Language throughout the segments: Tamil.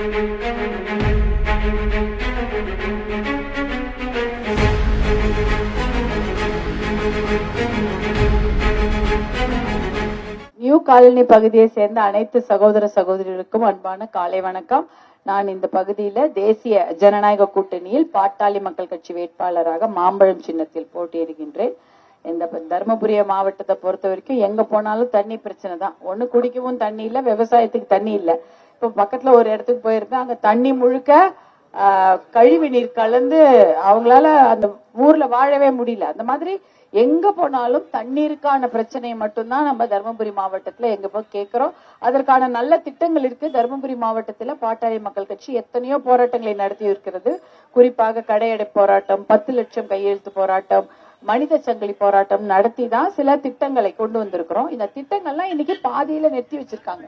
நியூ காலனி பகுதியை சேர்ந்த அனைத்து சகோதர சகோதரிகளுக்கும் அன்பான காலை வணக்கம். நான் இந்த பகுதியில தேசிய ஜனநாயக கூட்டணியில் பாட்டாளி மக்கள் கட்சி வேட்பாளராக மாம்பழம் சின்னத்தில் போட்டியிடுகின்றேன். இந்த தர்மபுரி மாவட்டத்தை பொறுத்த வரைக்கும் எங்க போனாலும் தண்ணி பிரச்சனை தான். ஒண்ணு குடிக்கவும் தண்ணி இல்ல, விவசாயத்துக்கு தண்ணி இல்ல. இப்ப பக்கத்துல ஒரு இடத்துக்கு போயிருந்தேன், அங்க தண்ணி முழுக்க கழிவு நீர் கலந்து அவங்களால அந்த ஊர்ல வாழவே முடியல. அந்த மாதிரி எங்க போனாலும் தண்ணீருக்கான பிரச்சனையை மட்டும்தான் நம்ம தர்மபுரி மாவட்டத்துல எங்க போய் கேட்கிறோம். அதற்கான நல்ல திட்டங்கள் இருக்கு. தர்மபுரி மாவட்டத்துல பாட்டாளி மக்கள் கட்சி எத்தனையோ போராட்டங்களை நடத்தி இருக்கிறது. குறிப்பாக கடையடை போராட்டம், 10 லட்சம் கையெழுத்து போராட்டம், மனித சங்கிலி போராட்டம் நடத்தி தான் சில திட்டங்களை கொண்டு வந்திருக்கிறோம். இந்த திட்டங்கள்லாம் இன்னைக்கு பாதியில நிறுத்தி வச்சிருக்காங்க.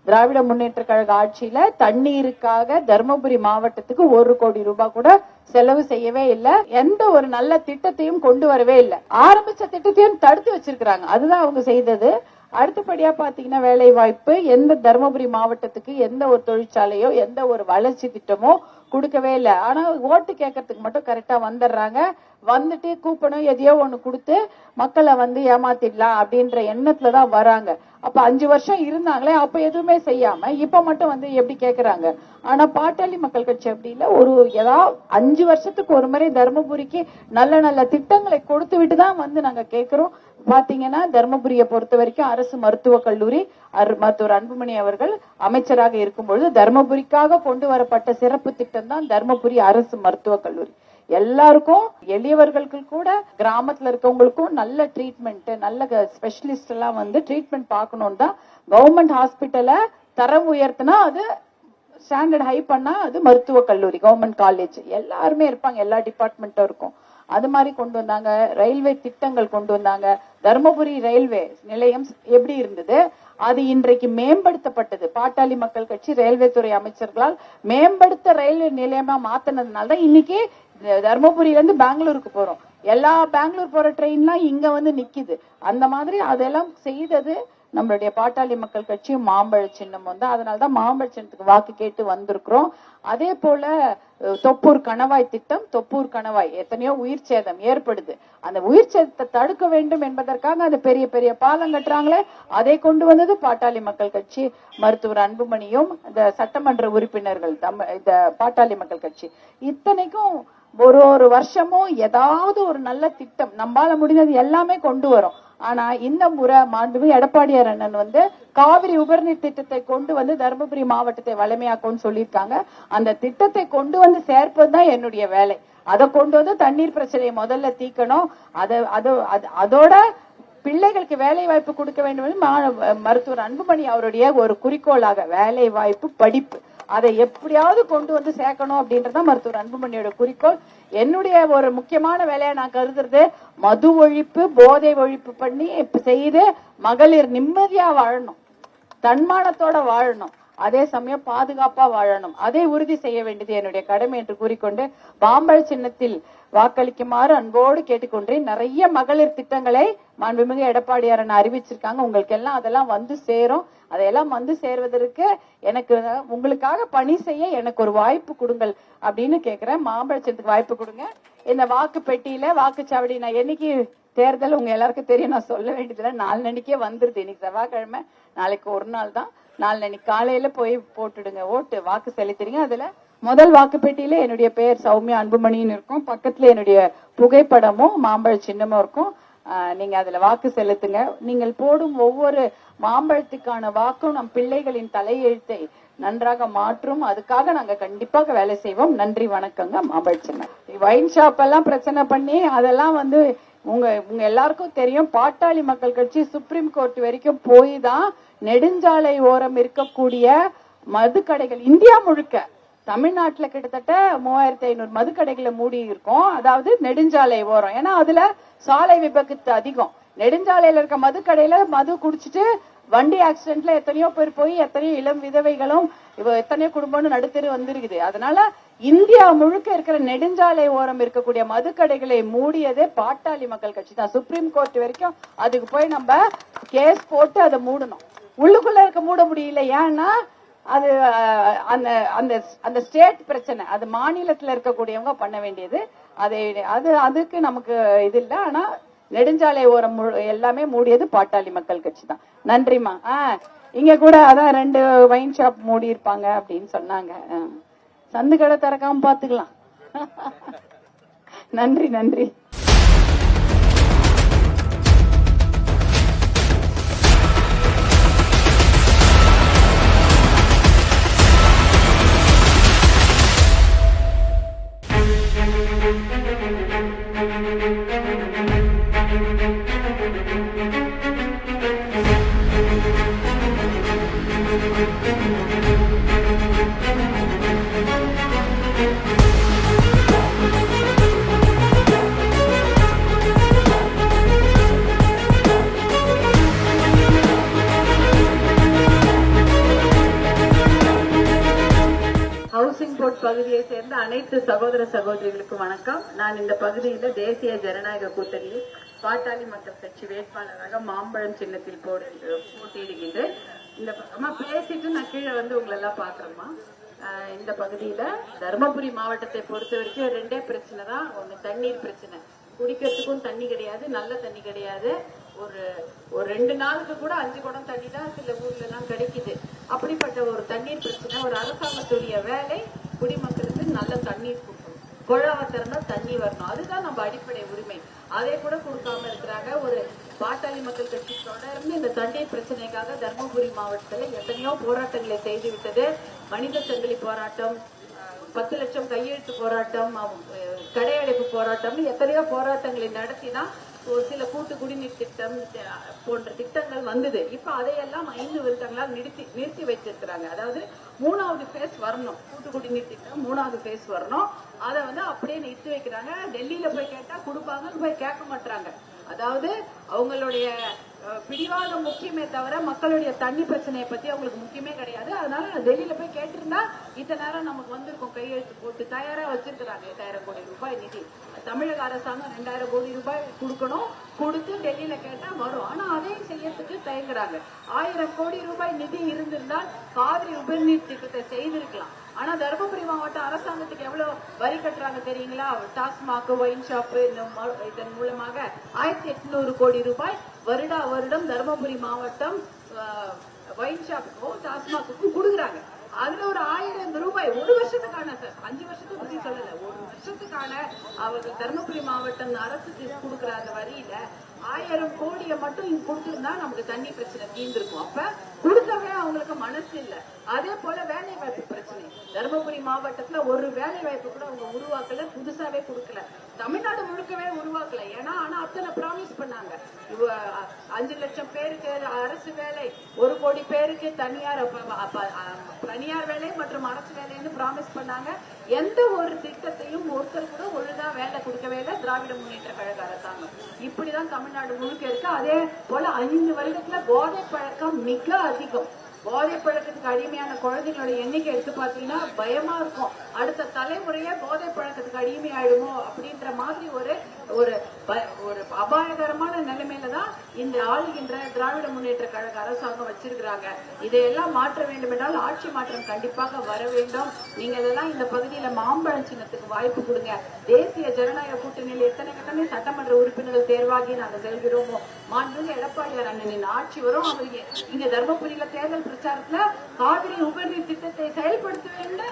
திராவிட முன்னேற்ற கழக ஆட்சியில தண்ணீருக்காக தர்மபுரி மாவட்டத்துக்கு 1 கோடி ரூபாய் கூட செலவு செய்யவே இல்லை. எந்த ஒரு நல்ல திட்டத்தையும் கொண்டு வரவே இல்லை. ஆரம்பிச்ச திட்டத்தையும் தடுத்து வச்சிருக்காங்க. அதுதான் அவங்க செய்தது. அடுத்தபடியா பாத்தீங்கன்னா வேலை வாய்ப்பு, எந்த தர்மபுரி மாவட்டத்துக்கு எந்த ஒரு தொழிற்சாலையோ எந்த ஒரு வளர்ச்சி திட்டமோ கொடுக்கவே இல்லை. ஆனா ஓட்டு கேட்கறதுக்கு மட்டும் கரெக்டா வந்துடுறாங்க. வந்துட்டு கூப்பனும் எதையோ ஒண்ணு கொடுத்து மக்களை ஏமாத்திடலாம் அப்படின்ற எண்ணத்துலதான் வராங்க. அப்ப 5 வருஷம் இருந்தாங்களே, அப்ப எதுவுமே செய்யாம இப்ப மட்டும் எப்படி கேக்குறாங்க. ஆனா பாட்டாளி மக்கள் கட்சி அப்படி இல்ல. ஏதாவது 5 வருஷத்துக்கு ஒரு முறை தர்மபுரிக்கு நல்ல நல்ல திட்டங்களை கொடுத்து விட்டுதான் நாங்க கேட்கிறோம். பாத்தீங்கன்னா தர்மபுரியை பொறுத்த வரைக்கும் அரசு மருத்துவக் கல்லூரி மருத்துவர் அன்புமணி அவர்கள் அமைச்சராக இருக்கும்பொழுது தர்மபுரிக்காக கொண்டு வரப்பட்ட சிறப்பு திட்டம் தான் தர்மபுரி அரசு மருத்துவக் கல்லூரி. எல்லாருக்கும், எளியவர்களுக்கு கூட, கிராமத்துல இருக்கவங்களுக்கும் நல்ல ட்ரீட்மெண்ட், நல்ல ஸ்பெஷலிஸ்ட் எல்லாம் ட்ரீட்மெண்ட் பார்க்கணும் தான் கவர்மெண்ட் ஹாஸ்பிட்டல தரம் உயர்த்தினா அது ஸ்டாண்டர்ட் ஹை பண்ணா அது மருத்துவக் கல்லூரி, கவர்மெண்ட் காலேஜ் எல்லாருமே இருப்பாங்க, எல்லா டிபார்ட்மெண்ட்டும் இருக்கும். அது மாதிரி கொண்டு வந்தாங்க. ரயில்வே திட்டங்கள் கொண்டு வந்தாங்க. தர்மபுரி ரயில்வே நிலையம் எப்படி இருந்தது, அது இன்றைக்கு மேம்படுத்தப்பட்டது. பாட்டாளி மக்கள் கட்சி ரயில்வே துறை அமைச்சர்களால் மேம்படுத்த ரயில்வே நிலையமா மாத்தினதுனாலதான் இன்னைக்கு தர்மபுரியில இருந்து பெங்களூருக்கு போறோம். எல்லா பெங்களூர் போற ட்ரெயின்லாம் இங்க நிக்குது. அந்த மாதிரி அதெல்லாம் செய்தது நம்மளுடைய பாட்டாளி மக்கள் கட்சியும் மாம்பழ சின்னம் அதனாலதான் மாம்பழ சின்னத்துக்கு வாக்கு கேட்டு வந்திருக்கிறோம். அதே போல தொப்பூர் கணவாய் திட்டம், தொப்பூர் கணவாய் எத்தனையோ உயிர் சேதம் ஏற்படுது. அந்த உயிர் சேதத்தை தடுக்க வேண்டும் என்பதற்காக அந்த பெரிய பெரிய பாலம் கட்டுறாங்களே, அதை கொண்டு வந்தது பாட்டாளி மக்கள் கட்சி, மருத்துவர் அன்புமணியும் இந்த சட்டமன்ற உறுப்பினர்கள் இந்த பாட்டாளி மக்கள் கட்சி. இத்தனைக்கும் ஒரு வருஷமும் ஏதாவது ஒரு நல்ல திட்டம் நம்மால முடிஞ்சது எல்லாமே கொண்டு வரும். ஆனா இந்த முறை மாண்புமிகு எடப்பாடியார் அண்ணன் காவிரி உபரிநீர் திட்டத்தை கொண்டு தர்மபுரி மாவட்டத்தை வளமையாக்கும்னு சொல்லியிருக்காங்க. அந்த திட்டத்தை கொண்டு சேர்ப்பதுதான் என்னுடைய வேலை. அதை கொண்டு தண்ணீர் பிரச்சனையை முதல்ல தீக்கணும். அதோட பிள்ளைகளுக்கு வேலை வாய்ப்பு கொடுக்க வேண்டும். மருத்துவர் அன்புமணி அவருடைய ஒரு குறிக்கோளாக வேலை வாய்ப்பு, படிப்பு, அதை எப்படியாவது கொண்டு சேர்க்கணும் அப்படின்றத மருத்துவர் அன்புமணியோட குறிக்கோள். என்னுடைய ஒரு முக்கியமான வேலையை நான் கருதுறது மது ஒழிப்பு, போதை ஒழிப்பு பண்ணி செய்து மகளிர் நிம்மதியா வாழணும், தன்மானத்தோட வாழணும், அதே சமயம் பாதுகாப்பா வாழணும். அதை உறுதி செய்ய வேண்டியது என்னுடைய கடமை என்று கூறிக்கொண்டு மாம்பழ சின்னத்தில் வாக்களிக்குமாறு அன்போடு கேட்டுக்கொண்டேன். நிறைய மகளிர் திட்டங்களை மாண்புமிகு எடப்பாடியார் அறிவிச்சிருக்காங்க. உங்களுக்கு எல்லாம் அதெல்லாம் சேரும். அதையெல்லாம் சேர்வதற்கு எனக்கு உங்களுக்காக பணி செய்ய எனக்கு ஒரு வாய்ப்பு கொடுங்கள் அப்படின்னு கேக்குறேன். மாம்பழ சின்னத்துக்கு வாய்ப்பு கொடுங்க. இந்த வாக்கு பெட்டியில வாக்குச்சாவடி நான் என்னைக்கு தேர்தல் உங்க எல்லாருக்கும் தெரியும், நான் சொல்ல வேண்டியதுல 4 அன்னைக்கே வந்துருது. இன்னைக்கு செவ்வாய்க்கிழமை, நாளைக்கு ஒரு நாள் தான். 4 அன்னைக்கு காலையில போய் போட்டுடுங்க, ஓட்டு வாக்கு செலுத்துறீங்க. அதுல முதல் வாக்குப்பெட்டியில என்னுடைய பெயர் சௌமியா அன்புமணின்னு இருக்கும். பக்கத்துல என்னுடைய புகைப்படமும் மாம்பழ சின்னமும் இருக்கும். நீங்க அதுல வாக்கு செலுத்துங்க. நீங்கள் போடும் ஒவ்வொரு மாம்பழத்துக்கான வாக்கும் நம் பிள்ளைகளின் தலையெழுத்தை நன்றாக மாற்றும். அதுக்காக நாங்க கண்டிப்பாக வேலை செய்வோம். நன்றி, வணக்கங்க. மாம்பழ சின்னம். வைன் ஷாப் எல்லாம் பிரச்சனை பண்ணி அதெல்லாம் உங்க எல்லாருக்கும் தெரியும். பாட்டாளி மக்கள் கட்சி சுப்ரீம் கோர்ட் வரைக்கும் போய் தான் நெடுஞ்சாலை ஓரம் இருக்கக்கூடிய மதுக்கடைகள், இந்தியா முழுக்க தமிழ்நாட்டுல கிட்டத்தட்ட 3500 மதுக்கடைகளை மூடி இருக்கும். அதாவது நெடுஞ்சாலை ஓரம். ஏன்னா அதுல சாலை விபத்து அதிகம். நெடுஞ்சாலையில இருக்க மதுக்கடையில மது குடிச்சிட்டு வண்டி ஆக்சிடென்ட்ல எத்தனையோ பேர் போய் எத்தனையோ இளம் விதவைகளும் எத்தனையோ குடும்பம்னு நடுத்தரு வந்திருக்குது. அதனால இந்தியா முழுக்க இருக்கிற நெடுஞ்சாலை ஓரம் இருக்கக்கூடிய மதுக்கடைகளை மூடியதே பாட்டாளி மக்கள் கட்சி தான். சுப்ரீம் கோர்ட் வரைக்கும் அதுக்கு போய் நம்ம கேஸ் போட்டு அதை மூடணும். உள்ளுக்குள்ள இருக்க மூட முடியல. ஏன்னா அது அந்த அந்த அந்த ஸ்டேட் பிரச்சனை, அது மாநிலத்துல இருக்கக்கூடியவங்க பண்ண வேண்டியது. அதுக்கு நமக்கு இது இல்ல. ஆனா நெடுஞ்சாலை ஓரம் எல்லாமே மூடியது பாட்டாளி மக்கள் கட்சி தான். நன்றிமா. இங்க கூட அதான் 2 வைன் ஷாப் மூடி இருப்பாங்க அப்படின்னு சொன்னாங்க. சந்து கடை திறக்காம பாத்துக்கலாம். நன்றி நன்றி. ஹவுசிங் போர்ட் பகுதியை சேர்ந்த அனைத்து சகோதர சகோதரிகளுக்கும் வணக்கம். நான் இந்த பகுதியில தேசிய ஜனநாயக கூட்டணியில் பாட்டாளி மக்கள் கட்சி வேட்பாளராக மாம்பழம் சின்னத்தில் போட்டியிடுகின்றேன். இந்த அம்மா பேசிட்டு நான் கீழே வந்து உங்களை எல்லாம் பாக்குறேம்மா. இந்த பகுதியில தருமபுரி மாவட்டத்தை பொறுத்த வரைக்கும் 2 பிரச்சனை தான். ஒண்ணு தண்ணீர் பிரச்சனை. குடிக்கிறதுக்கும் தண்ணி கிடையாது, நல்ல தண்ணி கிடையாது. ஒரு 2 நாளுக்கு கூட 5 குடம் தண்ணி தான் சில ஊர்ல எல்லாம் கிடைக்குது. அப்படிப்பட்ட ஒரு தண்ணீர் பிரச்சனை. ஒரு அரசாங்கத்துடைய வேலை குடிமக்களுக்கு நல்ல தண்ணீர் கொடுக்கணும், குழாவை திறந்தா தண்ணி வரணும். அதுதான் நம்ம அடிப்படை உரிமை. அதை கூட கொடுக்காம இருக்கிறாங்க. ஒரு பாட்டாளி மக்கள் கட்சி தொடர்ந்து இந்த தண்ணீர் பிரச்சனைக்காக தர்மபுரி மாவட்டத்தில் எத்தனையோ போராட்டங்களை செய்து விட்டது. மனித சங்கிலி போராட்டம், 10 லட்சம் கையெழுத்து போராட்டம், கடையடைப்பு போராட்டம், எத்தனையோ போராட்டங்களை நடத்திதான் ஒரு சில கூட்டு குடிநீர் திட்டம் போன்ற திட்டங்கள் வந்தது. இப்ப அதையெல்லாம் 5 வருடங்களால் நிறுத்தி வச்சிருக்கிறாங்க. அதாவது 3வது பேஸ் வரணும், கூட்டு குடிநீர் திட்டம் 3வது பேஸ் வரணும். அதை வந்து அப்படியே நிறுத்தி வைக்கிறாங்க. டெல்லியில போய் கேட்டா கொடுப்பாங்கன்னு போய் கேட்க மாட்டாங்க. அதாவது அவங்களுடைய பிடிவாதம் முக்கியமே தவிர மக்களுடைய தண்ணி பிரச்சனையை பத்தி அவங்களுக்கு முக்கியமே கிடையாது. அதனால டெல்லியில போய் கேட்டிருந்தா இத்தனை நேரம் நமக்கு வந்திருக்கும். கையெழுத்து போட்டு தயாரா வச்சிருக்கிறாங்க 8000 கோடி ரூபாய் நிதி. தமிழக அரசாங்கம் 2000 கோடி ரூபாய் கொடுக்கணும். கொடுத்து டெல்லியில கேட்டா வரும். ஆனா அதையும் செய்யறதுக்கு தயங்குறாங்க. 1000 கோடி ரூபாய் நிதி இருந்திருந்தால் காவிரி உபரிநீர் திட்டத்தை செய்திருக்கலாம். ஆனா தருமபுரி மாவட்ட அரசாங்கத்துக்கு எவ்வளவு வரி கட்டுறாங்க தெரியுங்களா? டாஸ்மாக், ஒயின் ஷாப், இதன் மூலமாக 1800 கோடி ரூபாய் வருடம் தருமபுரி மாவட்டம் ஒயின் ஷாப்புக்கும் டாஸ்மாக்கும் கொடுக்குறாங்க. அதுல ஒரு 1000 ரூபாய் 1 வருஷத்துக்கான, சார் 5 வருஷத்துக்கு பத்தி சொல்லல, 1 வருஷத்துக்கான அவர்கள் தருமபுரி மாவட்டம் அரசுக்கு கொடுக்குற அந்த வரியில 1000 கோடியை மட்டும் கொடுத்திருந்தா நமக்கு தண்ணி பிரச்சனை தீர்ந்திருக்கும். அப்ப கொடுக்கவே அவங்களுக்கு மனசு இல்ல. அதே போல வேலை வாய்ப்பு பிரச்சனை. தருமபுரி மாவட்டத்துல ஒரு வேலை வாய்ப்பு கூட அவங்க உருவாக்கல, புதுசாவே கொடுக்கல. தமிழ்நாடு முழுக்கவே உருவாக்கல. ஏன்னா ஆனா அத்தனை ப்ராமிஸ் பண்ணாங்க. 5 லட்சம் பேருக்கு அரசு வேலை, 1 கோடி பேருக்கு தனியார் வேலை மற்றும் அரசு வேலைன்னு ப்ராமிஸ் பண்ணாங்க. எந்த ஒரு திட்டத்தையும் ஒருத்தர் கூட ஒழுங்கா வேலை கொடுக்கவே இல்லை திராவிட முன்னேற்ற கழக அரசாங்கம். இப்படிதான் தமிழ்நாடு முழுக்க இருக்கு. அதே போல 5 வருடத்துல போதை பழக்கம் மிக அதிகம். போதை பழக்கத்துக்கு அடிமையான குழந்தைங்களோட எண்ணிக்கை எடுத்து பாத்தீங்கன்னா பயமா இருக்கும். அடுத்த தலைமுறையே போதை பழக்கத்துக்கு அடிமை ஆயிடுமோ அப்படின்ற மாதிரி ஒரு அபாயகரமான நிலைமையில தான் இந்த ஆளுகின்ற திராவிட முன்னேற்ற கழக அரசாங்கம் வச்சிருக்கிறாங்க. இதையெல்லாம் மாற்ற வேண்டும் என்றால் ஆட்சி மாற்றம் கண்டிப்பாக வர வேண்டும். நீங்க இதெல்லாம் இந்த பகுதியில மாம்பழம் சின்னத்துக்கு வாய்ப்பு கொடுங்க. தேசிய ஜனநாயக கூட்டணியில் எத்தனை சட்டமன்ற உறுப்பினர்கள் தேர்வாகி நாங்க செல்கிறோமோ, மாண்புமிகு எடப்பாடியார் அண்ணனின் ஆட்சி வரும். அவர் இங்க தர்மபுரியில தேர்தல் பிரச்சாரத்துல காவிரி உபரிநீர் திட்டத்தை செயல்படுத்துவேன்னு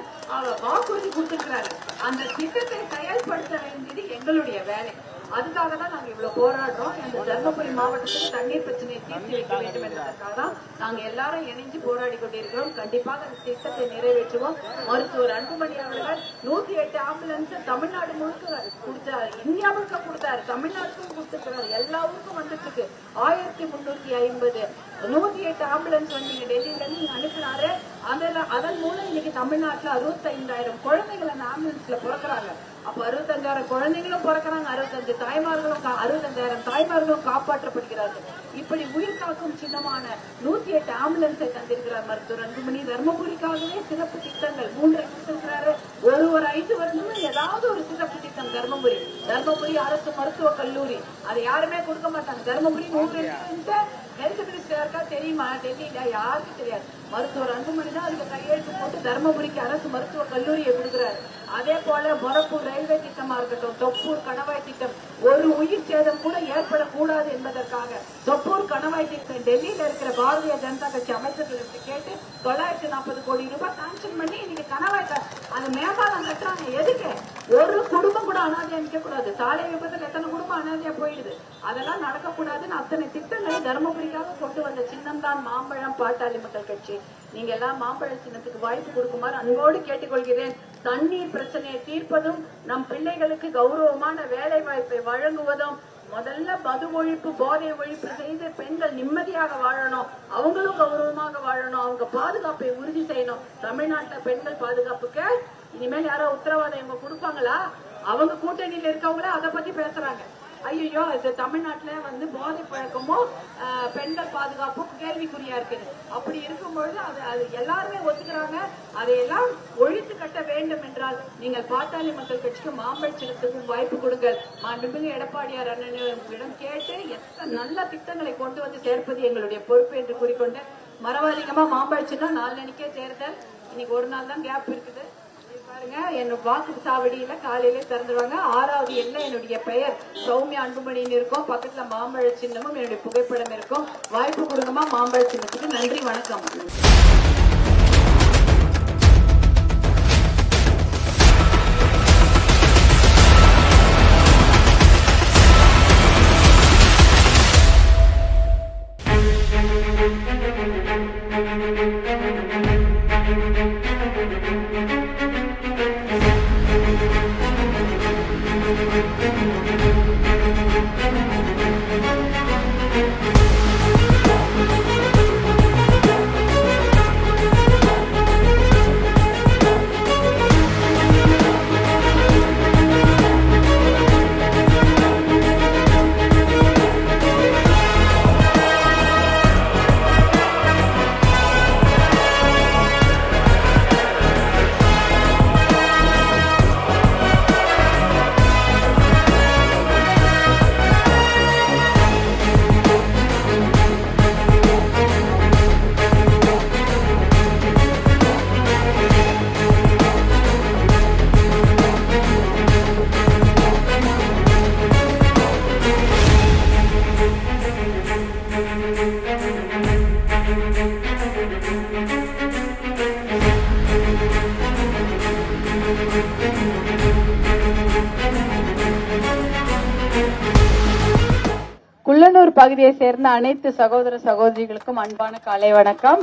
வாக்குறுதி கொடுத்திருக்கிறாரு. அந்த திட்டத்தை செயல்படுத்த வேண்டியது எங்களுடைய வேலை. அதுக்காக தான் நாங்க இவ்வளவு போராடுறோம். இந்த தர்மபுரி மாவட்டத்துக்கு தண்ணீர் பிரச்சனையை தீர்த்து வைக்க வேண்டும் என்பதற்காக தான் நாங்க எல்லாரும் இணைஞ்சு போராடி கொண்டிருக்கிறோம். கண்டிப்பாக அந்த திட்டத்தை நிறைவேற்றுவோம். மருத்துவர் அன்புமணி அவர்கள் 108 ஆம்புலன்ஸ் தமிழ்நாடு முழுக்க கொடுத்தாரு, இந்தியா முழுக்க கொடுத்தாரு, தமிழ்நாட்டுக்கும் கொடுத்துருக்கிறாரு, எல்லா ஊருக்கும் வந்துட்டு 1350 108 ஆம்புலன்ஸ் வந்து டெல்லியில இருந்து நீங்க அனுப்பினாரு. அதன் மூலம் இன்னைக்கு தமிழ்நாட்டுல 65,000 குழந்தைகள் அந்த ஆம்புலன்ஸ்ல பிறக்கிறாங்க. அப்ப 65,000 குழந்தைகளும் பிறக்கிறாங்க, 65,000 தாய்மார்களும் காப்பாற்றப்படுகிறார்கள். இப்படி உயிர் காக்கும் சின்னமான 108 ஆம்புலன்ஸை தந்திருக்கிறார் மருத்துவர் அன்புமணி. தர்மபுரிக்காகவே சிறப்பு திட்டங்கள் 3 கொடுத்திருக்கிறாரு. ஒரு 5 வருடமும் ஏதாவது ஒரு சிறப்பு திட்டம் தர்மபுரி தர்மபுரி அரசு மருத்துவக் கல்லூரி. அதை யாருமே கொடுக்க மாட்டாங்க. தர்மபுரி 100 ஹெல்த் மினிஸ்டர் இருக்கா தெரியுமா? டெல்லியில யாருக்கும் தெரியாது. மருத்துவர் அன்புமணி தான் அதுக்கு கையெழுத்து போட்டு தர்மபுரிக்கு அரசு மருத்துவக் கல்லூரியை கொடுக்கிறாரு. அதே போல மொரப்பூர் ரயில்வே திட்டமா இருக்கட்டும், தொப்பூர் கணவாய் திட்டம், ஒரு உயிர் சேதம் கூட ஏற்படக்கூடாது என்பதற்காக தொப்பூர் கணவாய் திட்டம் டெல்லியில இருக்கிற பாரதிய ஜனதா கட்சி அமைச்சர்களுக்கு கேட்டு 940 கோடி ரூபாய் சாங்ஷன் பண்ணி இன்னைக்கு கணவாய் அந்த மேம்பாலம் கட்டுறாங்க. எதுக்கு? ஒரு குடும்பம் கூட அனாதையா நிக்க கூடாது. சாலை விபத்துல எத்தனை குடும்பம் அனாதையா போயிடுது. அதெல்லாம் நடக்கக்கூடாதுன்னு அத்தனை திட்டங்களை தர்மபுரிக்காக கொண்டு வந்த சின்னம் தான் மாம்பழம் பாட்டாளி மக்கள் கட்சி. நீங்க எல்லாம் மாம்பழ சின்னத்துக்கு வாய்ப்பு கொடுக்குமாறு அன்போடு கேட்டுக்கொள்கிறேன். தண்ணீர் பிரச்சனையை தீர்ப்பதும், நம் பிள்ளைகளுக்கு கௌரவமான வேலை வாய்ப்பை வழங்குவதும், முதல்ல மது ஒழிப்பு, போதை ஒழிப்பு செய்து பெண்கள் நிம்மதியாக வாழணும், அவங்களும் கௌரவமாக வாழணும், அவங்க பாதுகாப்பை உறுதி செய்யணும். தமிழ்நாட்டுல பெண்கள் பாதுகாப்புக்கு இனிமேல் யாரோ உத்தரவாதம் இவங்க கொடுப்பாங்களா? அவங்க கூட்டணியில இருக்கவங்களே அதை பத்தி பேசுறாங்க. ஐயோ, இது தமிழ்நாட்டுல போதை பழக்கமும் பெண்கள் பாதுகாப்பும் கேள்விக்குறியா இருக்குது. அப்படி இருக்கும்பொழுது அது எல்லாருமே ஒத்துக்கிறாங்க. அதையெல்லாம் ஒழித்து கட்ட வேண்டும் என்றால் நீங்கள் பாட்டாளி மக்கள் கட்சிக்கு மாம்பழ சின்னத்துக்கும் வாய்ப்பு கொடுங்கள். மாண்புமிகு எடப்பாடியார் அண்ணனிடம் கேட்டு எத்தனை நல்ல திட்டங்களை கொண்டு வந்து சேர்ப்பது எங்களுடைய பொறுப்பு என்று கூறிக்கொண்டு, மரவாதிகமா மாம்பழ சின்னம் நாளன்னைக்கே தேர்தல். இன்னைக்கு ஒரு நாள் தான் கேப் இருக்குது. பாருங்க, என்னோட வாக்கு சாவடியில காலையிலே திறந்துருவாங்க. 6வது எண்ணில் என்னுடைய பெயர் சௌமியா அன்புமணின்னு இருக்கும். பக்கத்துல மாம்பழ சின்னமும் என்னுடைய புகைப்படம் இருக்கும். வாய்ப்பு கொடுங்கம்மா மாம்பழ சின்னத்துக்கு. நன்றி, வணக்கம். குள்ளனூர் பகுதியை சேர்ந்த அனைத்து சகோதர சகோதரிகளுக்கும் அன்பான காலை வணக்கம்.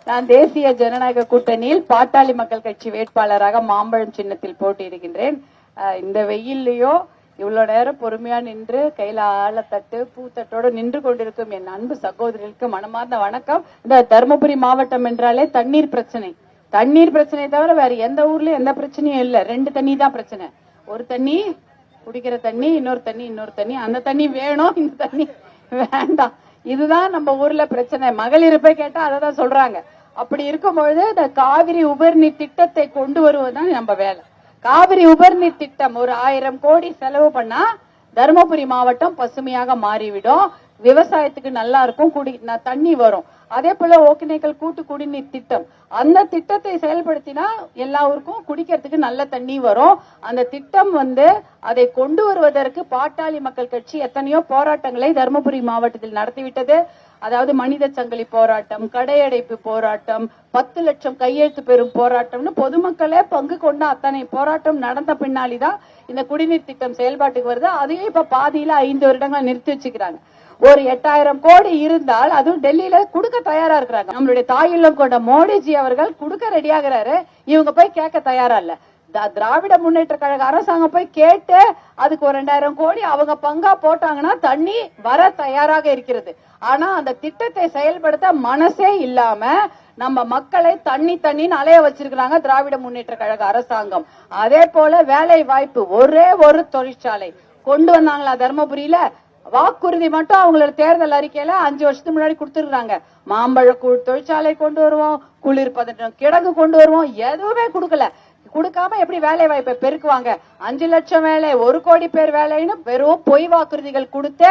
நான் தேசிய ஜனநாயக கூட்டணியில் பாட்டாளி மக்கள் கட்சி வேட்பாளராக மாம்பழம் சின்னத்தில் போட்டியிடுகின்றேன். இந்த வெயில்லையோ இவ்வளவு நேரம் பொறுமையா நின்று கையில ஆழத்தட்டு பூத்தட்டோடு நின்று கொண்டிருக்கும் என் அன்பு சகோதரிகளுக்கு மனமார்ந்த வணக்கம். இந்த தருமபுரி மாவட்டம் என்றாலே தண்ணீர் பிரச்சனை தவிர வேற எந்த ஊர்லயும் எந்த பிரச்சனையும் இல்ல. 2 தண்ணி தான் பிரச்சனை. ஒரு தண்ணி குடிக்கிற தண்ணி, இன்னொரு தண்ணி. அந்த தண்ணி வேணும், இந்த தண்ணி வேண்டாம். இதுதான் நம்ம ஊர்ல பிரச்சனை. மகளிர் போய் கேட்டா அததான் சொல்றாங்க. அப்படி இருக்கும்பொழுது இந்த காவிரி உபரிநீர் திட்டத்தை கொண்டு வருவதுதான் நம்ம வேலை. காவிரி உபரிநீர் திட்டம் ஒரு 1000 கோடி செலவு பண்ணா தருமபுரி மாவட்டம் பசுமையாக மாறிவிடும். விவசாயத்துக்கு நல்லா இருக்கும், தண்ணி வரும். அதே போல ஒகேனக்கல் கூட்டு குடிநீர் திட்டம், அந்த திட்டத்தை செயல்படுத்தினா எல்லா ஊருக்கும் குடிக்கிறதுக்கு நல்ல தண்ணி வரும். அந்த திட்டம் அதை கொண்டு வருவதற்கு பாட்டாளி மக்கள் கட்சி எத்தனையோ போராட்டங்களை தருமபுரி மாவட்டத்தில் நடத்திவிட்டது. அதாவது மனித சங்கிலி போராட்டம், கடையடைப்பு போராட்டம், 10 லட்சம் கையெழுத்து பெறும் போராட்டம்னு பொதுமக்களே பங்கு கொண்ட அத்தனை போராட்டம் நடந்த பின்னாலிதான் இந்த குடிநீர் திட்டம் செயல்பாட்டுக்கு வருது. அதையும் இப்ப பாதியில 5 வருடங்கள் நிறுத்தி வச்சுக்கிறாங்க. ஒரு 8000 கோடி இருந்தால் அதுவும் டெல்லியில கொடுக்க தயாரா இருக்கிறாங்க. நம்மளுடைய தாயில்லம் கொண்ட மோடிஜி அவர்கள் கொடுக்க ரெடியாகிறாரு. இவங்க போய் கேட்க தயாரா இல்ல. திராவிட முன்னேற்ற கழக அரசாங்கம் போய் கேட்டு அதுக்கு ஒரு 2000 கோடி அவங்க பங்கா போட்டாங்கன்னா தண்ணி வர தயாராக இருக்கிறது. ஆனா அந்த திட்டத்தை செயல்படுத்த மனசே இல்லாம நம்ம மக்களை தண்ணின்னு அலைய வச்சிருக்கிறாங்க திராவிட முன்னேற்ற கழக அரசாங்கம். அதே போல வேலை வாய்ப்பு, ஒரே ஒரு தொழிற்சாலை கொண்டு வந்தாங்களா தர்மபுரியில? வாக்குறுதி மட்டும் அவங்களோட தேர்தல் அறிக்கையில 5 வருஷத்துக்கு முன்னாடி கொடுத்துருக்காங்க. மாம்பழ தொழிற்சாலை கொண்டு வருவோம், குளிர்பதனம் கிடங்கு கொண்டு வருவோம், எதுவுமே கொடுக்கல. கொடுக்காம எப்படி வேலை வாய்ப்பை பெருக்குவாங்க? 5 லட்சம் வேலை, 1 கோடி பேர் வேலைன்னு வெறும் பொய் வாக்குறுதிகள் கொடுத்து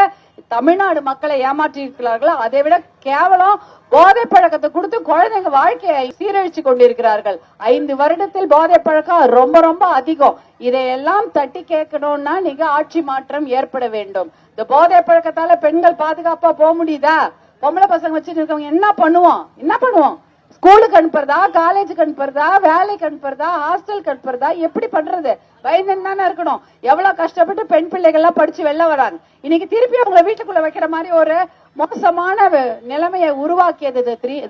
தமிழ்நாடு மக்களை ஏமாற்றி இருக்கிறார்கள். அதை விட கேவலம் போதை பழக்கத்தை கொடுத்து குழந்தைங்க வாழ்க்கையை சீரழிச்சு கொண்டிருக்கிறார்கள். 5 வருடத்தில் போதை பழக்கம் ரொம்ப ரொம்ப அதிகம். இதையெல்லாம் தட்டி கேட்கணும்னா நீங்க ஆட்சி மாற்றம் ஏற்பட வேண்டும். இந்த போதை பழக்கத்தால பெண்கள் பாதுகாப்பா போக முடியுதா? பொம்பளை பசங்க வச்சுட்டு இருக்கவங்க என்ன பண்ணுவோம்? ஸ்கூலுக்கு அனுப்புறதா, காலேஜுக்கு அனுப்புறதா, வேலைக்கு அனுப்புறதா, ஹாஸ்டலுக்கு அனுப்புறதா, எப்படி பண்றது? பயந்துன்னு தானே இருக்கணும். எவ்வளவு கஷ்டப்பட்டு பெண் பிள்ளைகள் எல்லாம் படிச்சு வெளில வராங்க. இன்னைக்கு திருப்பி அவங்களை வீட்டுக்குள்ள வைக்கிற மாதிரி ஒரு மோசமான நிலைமையை உருவாக்கியது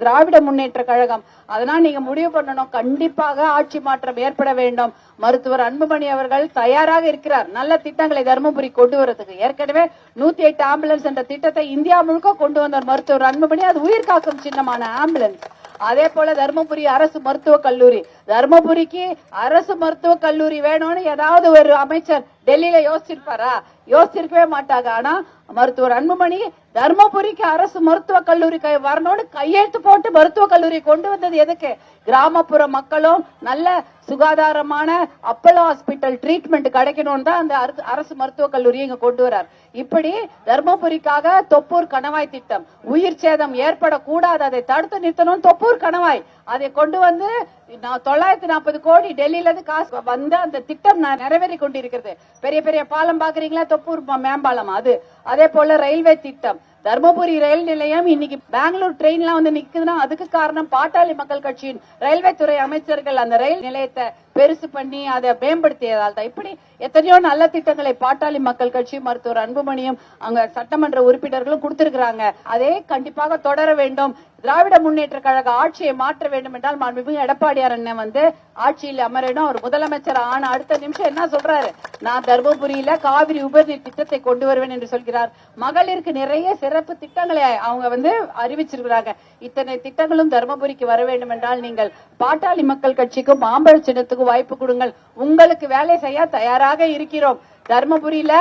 திராவிட முன்னேற்ற கழகம். அதனால நீங்க முடிவு பண்ணணும், கண்டிப்பாக ஆட்சி மாற்றம் ஏற்பட வேண்டும். மருத்துவர் அன்புமணி அவர்கள் தயாராக இருக்கிறார் நல்ல திட்டங்களை தருமபுரி கொண்டு வரதுக்கு. ஏற்கனவே 108 ஆம்புலன்ஸ் என்ற திட்டத்தை இந்தியா முழுக்க கொண்டு வந்தார் மருத்துவர் அன்புமணி. அது உயிர் காக்கும் சின்னமான ஆம்புலன்ஸ். அதே போல தருமபுரி அரசு மருத்துவக் கல்லூரி, தருமபுரிக்கு அரசு மருத்துவக் கல்லூரி வேணும்னு ஏதாவது ஒரு அமைச்சர் டெல்லியில யோசிச்சிருப்பாரா? யோசிச்சிருக்கவே மாட்டாங்க. ஆனா மருத்துவர் அன்புமணி தர்மபுரிக்கு அரசு மருத்துவக் கல்லூரி வரணும்னு கையெழுத்து போட்டு மருத்துவக் கல்லூரி கொண்டு வந்தது எதுக்கு? கிராமப்புற மக்களும் நல்ல சுகாதாரமான அப்பல்லோ ஹாஸ்பிட்டல் ட்ரீட்மெண்ட் கிடைக்கணும்னு தான் அந்த அரசு மருத்துவக் கல்லூரியை இங்க கொண்டு வரார். இப்படி தர்மபுரிக்காக தொப்பூர் கணவாய் திட்டம், உயிர் சேதம் ஏற்படக்கூடாது, அதை தடுத்து நிறுத்தணும். தொப்பூர் கணவாய் அதை கொண்டு வந்து 940 கோடி டெல்லியில இருந்து காசு வந்து அந்த திட்டம் நிறைவேறி கொண்டிருக்கிறது. பெரிய பெரிய பாலம் பாக்குறீங்களா? தொப்பூர் மேம்பாலம். அதே போல ரயில்வே திட்டம், தர்மபுரி ரயில் நிலையம் இன்னைக்கு பெங்களூர் ட்ரெயின்லாம் வந்து நிக்குதுன்னா அதுக்கு காரணம் பாட்டாளி மக்கள் கட்சியின் ரயில்வே துறை அமைச்சர்கள் அந்த ரயில் நிலையத்தை பெருசு பண்ணி அதை மேம்படுத்தியதால் தான். இப்படி எத்தனையோ நல்ல திட்டங்களை பாட்டாளி மக்கள் கட்சி மருத்துவர் அன்புமணியும் அங்க சட்டமன்ற உறுப்பினர்களும் கொடுத்திருக்கிறாங்க. அதே கண்டிப்பாக தொடர வேண்டும். திராவிட முன்னேற்ற கழக ஆட்சியை மாற்ற வேண்டும் என்றால் மாண்புமிகு எடப்பாடியார் அண்ணன் வந்து ஆட்சியில் அமரணும். அவர் முதலமைச்சர் ஆன அடுத்த நிமிஷம் என்ன சொல்றாரு? நான் தர்மபுரியில காவிரி உபரிநீர் திட்டத்தை கொண்டு வருவேன் என்று சொல்கிறார். மகளிருக்கு நிறைய சிறப்பு திட்டங்களை அவங்க வந்து அறிவிச்சிருக்கிறாங்க. இத்தனை திட்டங்களும் தர்மபுரிக்கு வர வேண்டும் என்றால் நீங்கள் பாட்டாளி மக்கள் கட்சிக்கும் மாம்பழ சின்னத்துக்கும் வாய்ப்பு கொடுங்கள். உங்களுக்கு வேலை செய்ய தயாராக இருக்கிறோம். தர்மபுரியில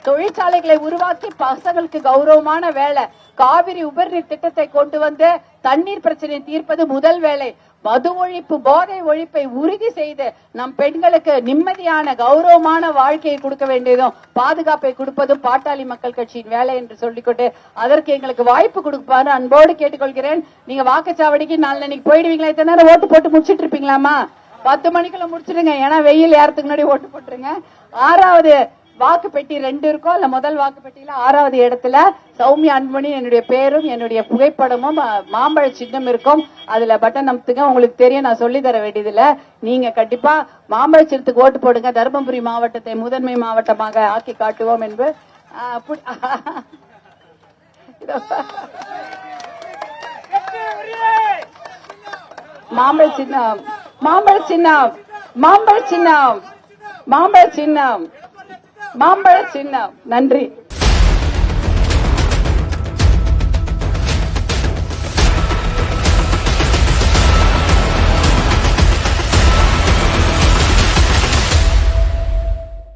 தொழிற்சாலைகளை உருவாக்கி பசங்களுக்கு கௌரவமான வேலை, காவிரி உபரிநீர் திட்டத்தை கொண்டு வந்து தண்ணீர் பிரச்சனை தீர்ப்பது முதல் வேலை, மது ஒழிப்பு போதை ஒழிப்பை உறுதி செய்து நம் பெண்களுக்கு நிம்மதியான கௌரவமான வாழ்க்கையை கொடுக்க வேண்டியதும் பாதுகாப்பை கொடுப்பதும் பாட்டாளி மக்கள் கட்சியின் வேலை என்று சொல்லிக்கொண்டு அதற்கு எங்களுக்கு வாய்ப்பு கொடுப்பாரு அன்போடு கேட்டுக்கொள்கிறேன். நீங்க வாக்குச்சாவடிக்கு நாளைக்கு போயிடுவீங்களா? இத்தனை நேரம் ஓட்டு போட்டு முடிச்சிட்டு இருப்பீங்களாமா? 10 மணிக்குள்ள முடிச்சிடுங்க. ஏன்னா வெயில் ஏறதுக்கு முன்னாடி ஓட்டு போட்டுருங்க. 6வது வாக்கு பெட்டி 2 இருக்கும். அல்ல முதல் வாக்கு பெட்டியில 6வது இடத்துல சௌமியா அன்புமணி என்னுடைய பேரும் என்னுடைய புகைப்படமும் மாம்பழ சின்னம் இருக்கும். அதுல பட்டன் அமுத்துங்க. உங்களுக்கு தெரியும், நான் சொல்லி தர வேண்டியதுல. நீங்க கண்டிப்பா மாம்பழ சின்னத்துக்கு ஓட்டு போடுங்க. தர்மபுரி மாவட்டத்தை முதன்மை மாவட்டமாக ஆக்கி காட்டுவோம் என்று மாம்பழ சின்னம், மாம்பழ சின்னம், மாம்பழ சின்னம், மாம்பழ சின்னம், மாம்பழ சின்னம். நன்றி.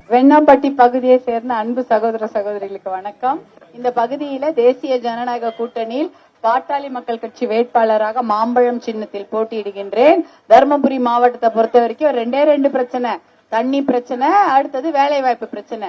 வெண்ணாம்பட்டி பகுதியை சேர்ந்த அன்பு சகோதர சகோதரிகளுக்கு வணக்கம். இந்த பகுதியில தேசிய ஜனநாயக கூட்டணியில் பாட்டாளி மக்கள் கட்சி வேட்பாளராக மாம்பழம் சின்னத்தில் போட்டியிடுகின்றேன். தர்மபுரி மாவட்டத்தை பொறுத்த வரைக்கும் 2 பிரச்சனை, தண்ணி பிரச்சனை, அடுத்தது வேலை வாய்ப்பு பிரச்சனை.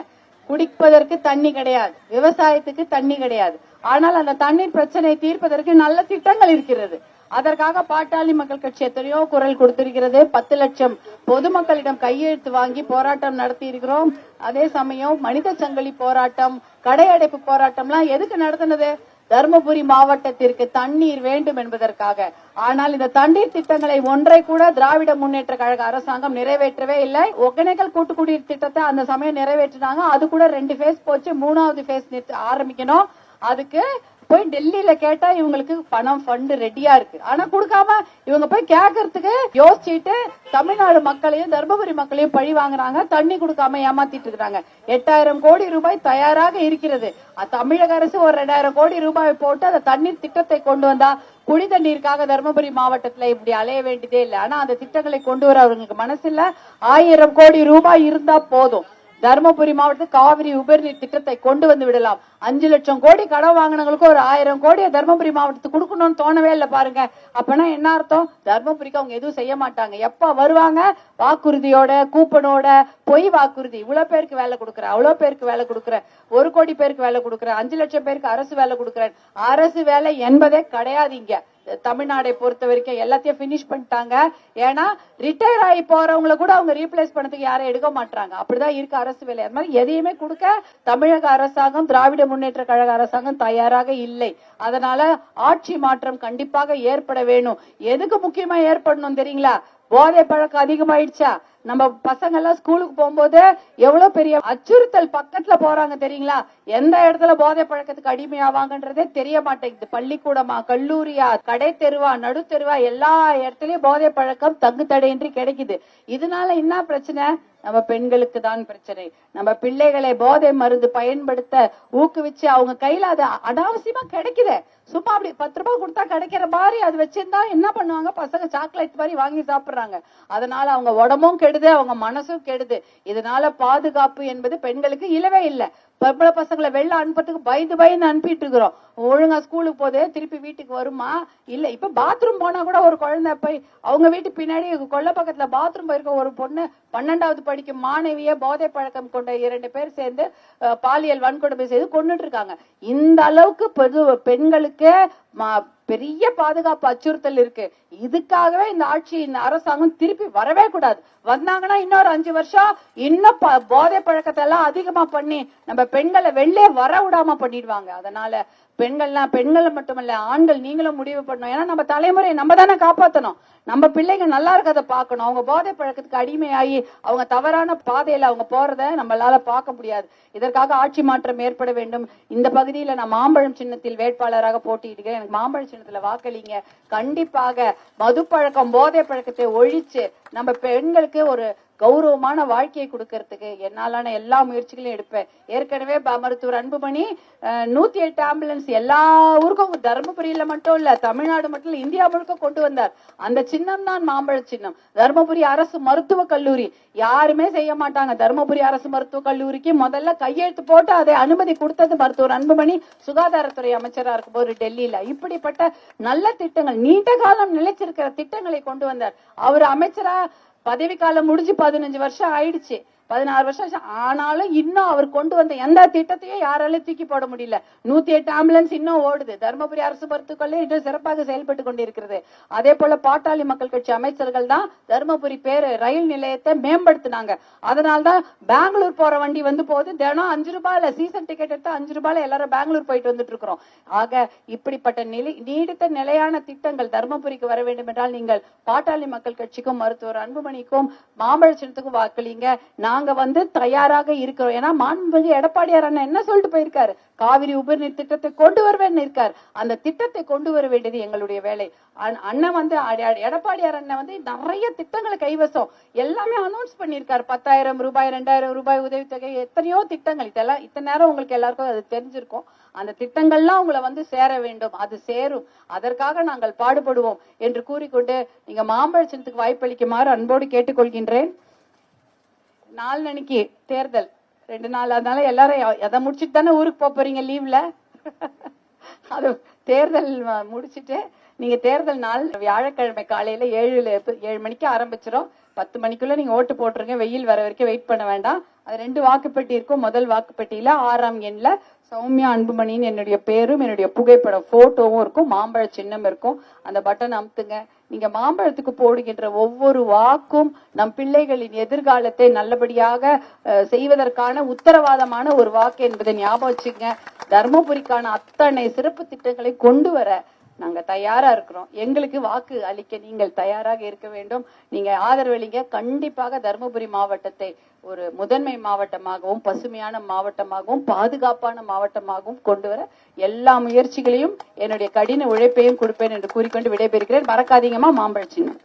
குடிப்பதற்கு தண்ணி கிடையாது, விவசாயத்துக்கு தண்ணி கிடையாது. ஆனால் அந்த தண்ணீர் பிரச்சனை தீர்ப்பதற்கு நல்ல திட்டங்கள் இருக்கிறது. அதற்காக பாட்டாளி மக்கள் கட்சி எத்தனையோ குரல் கொடுத்திருக்கிறது. 10 லட்சம் பொதுமக்களிடம் கையெழுத்து வாங்கி போராட்டம் நடத்தி இருக்கிறோம். அதே சமயம் மனித சங்கிலி போராட்டம், கடையடைப்பு போராட்டம்லாம் எதுக்கு நடத்தினது? தர்மபுரி மாவட்டத்திற்கு தண்ணீர் வேண்டும் என்பதற்காக. ஆனால் இந்த தண்ணீர் திட்டங்களை ஒன்றை கூட திராவிட முன்னேற்ற கழக அரசாங்கம் நிறைவேற்றவே இல்லை. ஒகேனக்கல் கூட்டுக்குடிநீர் திட்டத்தை அந்த சமயம் நிறைவேற்றினாங்க. அது கூட 2 ஃபேஸ் போச்சு. 3வது ஃபேஸ் ஆரம்பிக்கணும். அதுக்கு போய் டெல்லியில கேட்டா இவங்களுக்கு பணம் ஃபண்ட் ரெடியா இருக்கு. ஆனா கொடுக்காம இவங்க போய் கேட்கறதுக்கு யோசிச்சுட்டு தமிழ்நாடு மக்களையும் தர்மபுரி மக்களையும் பழி வாங்குறாங்க. தண்ணி கொடுக்காம ஏமாத்திட்டு இருக்காங்க. 8000 கோடி ரூபாய் தயாராக இருக்கிறது. தமிழக அரசு ஒரு 2000 கோடி ரூபாய் போட்டு அந்த தண்ணீர் திட்டத்தை கொண்டு வந்தா குடி தண்ணீருக்காக தர்மபுரி மாவட்டத்துல இப்படி அலைய வேண்டியதே இல்லை. ஆனா அந்த திட்டங்களை கொண்டு வர அவங்களுக்கு மனசு இல்ல. 1000 கோடி ரூபாய் இருந்தா போதும். தருமபுரி மாவட்டத்தில் காவிரி உபரிநீர் திட்டத்தை கொண்டு வந்து விடலாம். 5 லட்சம் கோடி கடன் வாங்கினவங்களுக்கு ஒரு 1000 கோடியை தருமபுரி மாவட்டத்துக்கு கொடுக்கணும்னு தோணவே இல்லை பாருங்க. அப்பனா என்ன அர்த்தம்? தருமபுரிக்கு அவங்க எதுவும் செய்ய மாட்டாங்க. எப்ப வருவாங்க? வாக்குறுதியோட, கூப்பனோட, பொய் வாக்குறுதி. இவ்வளவு பேருக்கு வேலை கொடுக்குறேன், அவ்வளவு பேருக்கு வேலை கொடுக்குறேன், 1 கோடி பேருக்கு வேலை கொடுக்குறேன், 5 லட்சம் பேருக்கு அரசு வேலை கொடுக்குறேன். அரசு வேலை என்பதே கிடையாது இங்க. தமிழ்நாடை பொறுத்த வரைக்கும் எல்லாத்தையும் பினிஷ் பண்ணிட்டாங்க. ஏன்னா ரிட்டையர் ஆகி போறவங்களை கூட அவங்க ரீப்ளேஸ் பண்ணதுக்கு யாரும் எடுக்க மாட்டாங்க. அப்படிதான் இருக்கு அரசு வேலை. அது மாதிரி எதையுமே கொடுக்க தமிழக அரசாங்கம், திராவிட முன்னேற்ற கழக அரசாங்கம் தயாராக இல்லை. அதனால ஆட்சி மாற்றம் கண்டிப்பாக ஏற்பட வேணும். எதுக்கு முக்கியமா ஏற்படணும் தெரியுங்களா? போதை பழக்கம் அதிகமாயிடுச்சா? நம்ம பசங்க எல்லாம் ஸ்கூலுக்கு போகும்போது எவ்வளவு பெரிய அச்சுறுத்தல் பக்கத்துல போறாங்க தெரியுங்களா? எந்த இடத்துல போதை பழக்கத்துக்கு அடிமையாவாங்கன்றதே தெரிய மாட்டேங்குது. பள்ளிக்கூடமா, கல்லூரியா, கடை தெருவா, நடு தெருவா, எல்லா இடத்துலயும் போதை பழக்கம் தங்கு தடையின்றி கிடைக்குது. இதனால என்ன பிரச்சனை? நம்ம பெண்களுக்கு தான் பிரச்சனை. நம்ம பிள்ளைகளை போதை மருந்து பயன்படுத்த ஊக்குவிச்சு அவங்க கையில அது அனாவசியமா கிடைக்குது. சும்மா அப்படி 10 ரூபாய் கொடுத்தா கிடைக்கிற மாதிரி அது வச்சிருந்தா என்ன பண்ணுவாங்க? பசங்க சாக்லேட் மாதிரி வாங்கி சாப்பிடுறாங்க. அதனால அவங்க உடம்பும் கெடுது, அவங்க மனசும் கெடுது. இதனால பாதுகாப்பு என்பது பெண்களுக்கு இல்லவே இல்லை. பொம்பளை பசங்களை வெளில அனுப்புறதுக்கு பயந்து அனுப்பிட்டு இருக்கிறோம். ஒழுங்கா ஸ்கூலுக்கு போதே திருப்பி வீட்டுக்கு வருமா? இல்ல. இப்ப பாத்ரூம் போனா கூட ஒரு குழந்தை போய் அவங்க வீட்டு பின்னாடி கொல்ல பக்கத்துல பாத்ரூம் போயிருக்க ஒரு பொண்ணு 12வது படிக்கும் மாணவிய போதை பழக்கம் கொண்ட 2 பேர் சேர்ந்து பாலியல் வன்கொடுமை செய்து கொண்டுட்டு இருக்காங்க. இந்த அளவுக்கு பெண்களுக்கு பெரிய பாதுகாப்பு அச்சுறுத்தல் இருக்கு. இதுக்காகவே இந்த ஆட்சி, இந்த அரசாங்கம் திருப்பி வரவே கூடாது. வந்தாங்கன்னா இன்னொரு 5 வருஷம் இன்னும் போதை பழக்கத்தை எல்லாம் அதிகமா பண்ணி நம்ம பெண்களை வெளியே வர விடாம பண்ணிடுவாங்க. அதனால பெண்களை மட்டுமல்ல, ஆண்கள் நீங்களும் முடிவு பண்ணணும். ஏன்னா நம்ம தலைமுறையை நம்ம தானே காப்பாற்றணும். நம்ம பிள்ளைங்க நல்லா இருக்கிறத பார்க்கணும். அவங்க போதை பழக்கத்துக்கு அடிமையாகி அவங்க தவறான பாதையில அவங்க போறத நம்மளால பார்க்க முடியாது. இதற்காக ஆட்சி மாற்றம் ஏற்பட வேண்டும். இந்த பகுதியில நான் மாம்பழம் சின்னத்தில் வேட்பாளராக போட்டியிடுகிறேன். எனக்கு மாம்பழம் சின்னத்துல வாக்களிங்க. கண்டிப்பாக மது பழக்கம், போதை பழக்கத்தை ஒழிச்சு நம்ம பெண்களுக்கு ஒரு கௌரவமான வாழ்க்கையை கொடுக்கறதுக்கு என்னாலான எல்லா முயற்சிகளையும் எடுப்பேன். ஏற்கனவே மருத்துவர் அன்புமணி 108 ஆம்புலன்ஸ் எல்லா ஊருக்கும், தர்மபுரியில மட்டும் இல்ல, தமிழ்நாடு மட்டும் இல்ல, இந்தியா முழுக்க கொண்டு வந்தார். அந்த சின்னம் தான் மாம்பழ சின்னம். தர்மபுரி அரசு மருத்துவக் கல்லூரி யாருமே செய்ய மாட்டாங்க. தர்மபுரி அரசு மருத்துவக் கல்லூரிக்கு முதல்ல கையெழுத்து போட்டு அதை அனுமதி கொடுத்தது மருத்துவர் அன்புமணி சுகாதாரத்துறை அமைச்சரா இருக்கும் போது டெல்லியில. இப்படிப்பட்ட நல்ல திட்டங்கள், நீண்ட காலம் நிலைச்சிருக்கிற திட்டங்களை கொண்டு வந்தார். அவர் அமைச்சரா பதவி காலம் முடிஞ்சு 15 வருஷம் ஆயிடுச்சு, 16 வருஷம் ஆனாலும் இன்னும் அவர் கொண்டு வந்த எந்த திட்டத்தையும் யாராலும் தூக்கி போட முடியல. 108 ஆம்புலன்ஸ் இன்னும் ஓடுது. தர்மபுரி அரசு மருத்துவக்கல்லூரி இன்னும் சிறப்பாக செயல்பட்டு கொண்டிருக்கிறது. அதே போல பாட்டாளி மக்கள் கட்சி அமைச்சர்கள் தான் தர்மபுரி ரயில் நிலையத்தை மேம்படுத்தினாங்க. அதனால்தான் பெங்களூர் போற வண்டி வந்து போது தினம் 5 ரூபாயில சீசன் டிக்கெட் எடுத்து 5 ரூபாயில எல்லாரும் பெங்களூர் போயிட்டு வந்துட்டு இருக்கிறோம். ஆக இப்படிப்பட்ட நீடித்த நிலையான திட்டங்கள் தர்மபுரிக்கு வர வேண்டும் என்றால் நீங்கள் பாட்டாளி மக்கள் கட்சிக்கும் மருத்துவர் அன்புமணிக்கும் மாம்பழ சின்னத்துக்கும் வாக்களிங்க. நாங்க தயாராக இருக்கிறோம். ஏன்னா மாண்புமிகு எடப்பாடியார் அண்ணன் என்ன சொல்லிட்டு போயிருக்காரு? காவிரி உபரிநீர் திட்டத்தை கொண்டு வருவேன்னு இருக்காரு. அந்த திட்டத்தை கொண்டு வர வேண்டியது எங்களுடைய வேலை. அண்ணன் எடப்பாடியார் அண்ணன் நிறைய திட்டங்களை கைவசம் எல்லாமே அனௌன்ஸ் பண்ணிருக்காரு. 10,000 ரூபாய், 2,000 ரூபாய் உதவித்தொகை, எத்தனையோ திட்டங்கள். இதெல்லாம் இத்தனை நேரம் உங்களுக்கு எல்லாருக்கும் அது தெரிஞ்சிருக்கும். அந்த திட்டங்கள்லாம் உங்களை சேர வேண்டும். அது சேரும். அதற்காக நாங்கள் பாடுபடுவோம் என்று கூறிக்கொண்டு நீங்க மாம்பழ சின்னத்துக்கு வாய்ப்பளிக்குமாறு அன்போடு கேட்டுக்கொள்கின்றேன். நாளன்னைக்கு தேர்தல் 2 நாள், அதனால எல்லாரும் எதை முடிச்சுட்டு தானே ஊருக்கு போறீங்க லீவ்ல. அது தேர்தல் முடிச்சுட்டு நீங்க தேர்தல் நாள் வியாழக்கிழமை காலையில 7 மணிக்கு ஆரம்பிச்சிடும். 10 மணிக்குள்ள நீங்க ஓட்டு போட்டுருங்க. வெயில் வர வரைக்கும் வெயிட் பண்ண வேண்டாம். அது 2 வாக்குப்பெட்டி இருக்கும். முதல் வாக்குப்பெட்டியில 6ஆம் எண்ல சௌமியா அன்புமணின்னு என்னுடைய பேரும் என்னுடைய புகைப்படம் போட்டோவும் இருக்கும். மாம்பழ சின்னம் இருக்கும். அந்த பட்டன் அமுத்துங்க. நீங்க மாம்பழத்துக்கு போடுகின்ற ஒவ்வொரு வாக்கும் நம் பிள்ளைகளின் எதிர்காலத்தை நல்லபடியாக செய்வதற்கான உத்தரவாதமான ஒரு வாக்கு என்பதை ஞாபகம் வச்சுங்க. தர்மபுரிக்கான அத்தனை சிறப்பு திட்டங்களை கொண்டு வர நாங்க தயாரா இருக்கிறோம். எங்களுக்கு வாக்கு அளிக்க நீங்கள் தயாராக இருக்க வேண்டும். நீங்க ஆதரவளிங்க. கண்டிப்பாக தர்மபுரி மாவட்டத்தை ஒரு முதன்மை மாவட்டமாகவும், பசுமையான மாவட்டமாகவும், பாதுகாப்பான மாவட்டமாகவும் கொண்டு வர எல்லா முயற்சிகளையும் என்னுடைய கடின உழைப்பையும் கொடுப்பேன் என்று கூறிக்கொண்டு விடைபெறுகிறேன். மறக்காதீங்கம்மா மாம்பழ சின்னம்.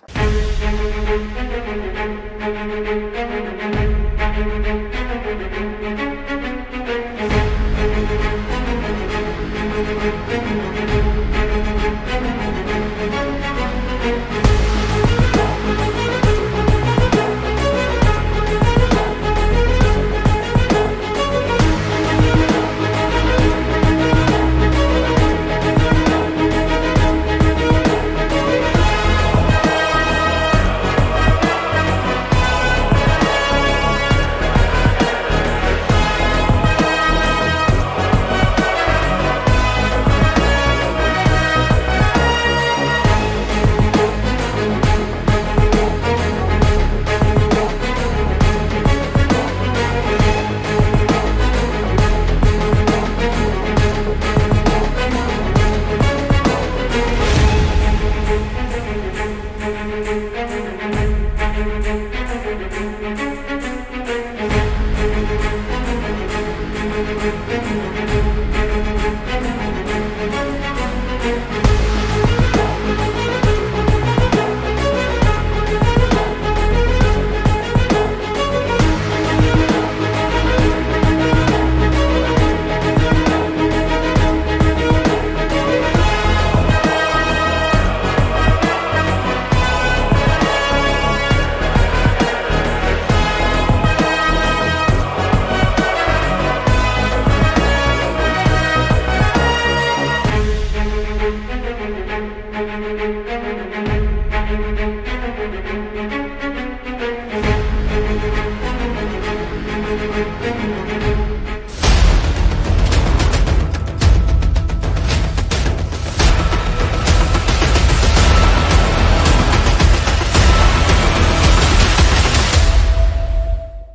நன்றி.